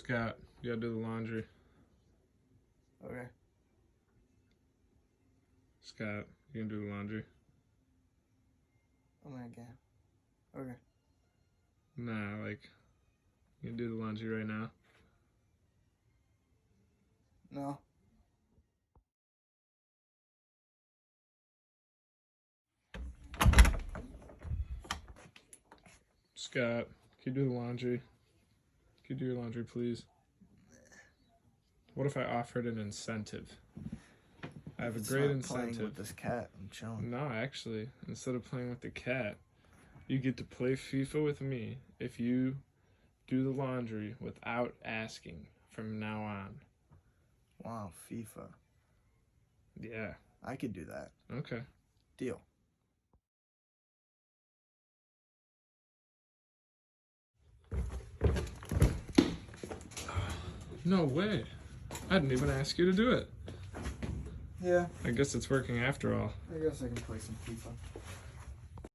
Scott, you gotta do the laundry. Okay. Scott, you can do the laundry. Oh my god. Okay. Nah, like, you can do the laundry right now. No. Scott, can you do the laundry? Can you do your laundry, please? What if I offered an incentive? I have a great incentive. Playing with this cat, I'm chilling. No, actually, instead of playing with the cat, you get to play FIFA with me if you do the laundry without asking from now on. Wow, FIFA. Yeah. I could do that. Okay. Deal. No way. I didn't even ask you to do it. Yeah. I guess it's working after all. I guess I can play some FIFA.